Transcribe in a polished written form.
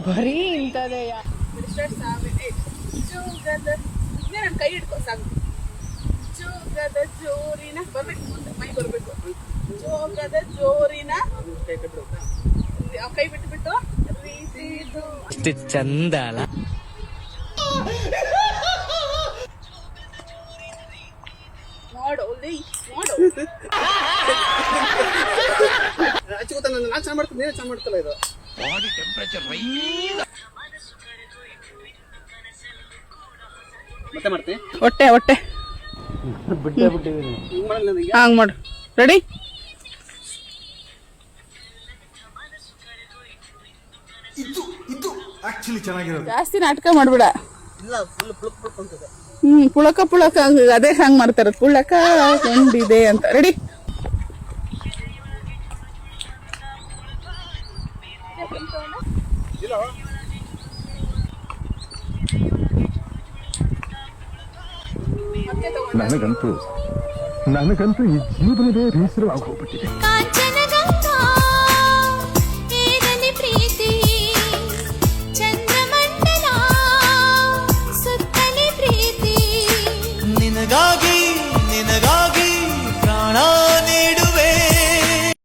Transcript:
ಬರೀ ಇಂಥದೇ ನನ್ನ ಕೈ ಹಿಡ್ಕೊ ಸಾಕು. ಜೋಗದ ಜೋರಿನ ಬರ್ಬೇಕು, ಮುಂದೆ ಮೈ ಬರ್ಬೇಕು. ಜೋಗದ ಜೋರಿನ ಕೈ ಬಿಟ್ಟು ರೀತಿದು ಚಂದ ಅಲ್ಲ. ನೋಡು ನೋಡು ನಾನು ಚಾ ಮಾಡ್ತೀನಿ, ನೀನೇ ಚಾ ಮಾಡ್ತಲ್ಲ. ಇದು ಬಾಡಿ ಟೆಂಪರೇಚರ್ ಮತ್ತೆ ಮಾಡ್ತೀನಿ. ಹೊಟ್ಟೆ ಹಿಂಗ್ ಮಾಡಲ್ಲ ನನಗೆ. ಹಂಗ್ ಮಾಡು. ರೆಡಿ? ಇದು ಆಕ್ಚುಲಿ ಚೆನ್ನಾಗಿರೋದು. ಜಾಸ್ತಿ ನಾಟಕ ಮಾಡ್ಬೇಡ. ಇಲ್ಲ, ಫುಲ್ ಪುಳಕ್ ಪುಳಕ್ ಅಂತದೆ. ಪುಳಕ ಅದೇ ಹಂಗ್ ಮಾಡ್ತಾರ. ಪುಳಕ ಕೊಂಡಿದೆ ಅಂತ. ರೆಡಿ? ನನಗಂತೂ ಈ ಜೀವನವೇ ಬೇಸರವಾಗಿ ಹೋಗ್ಬಿಟ್ಟಿದೆ.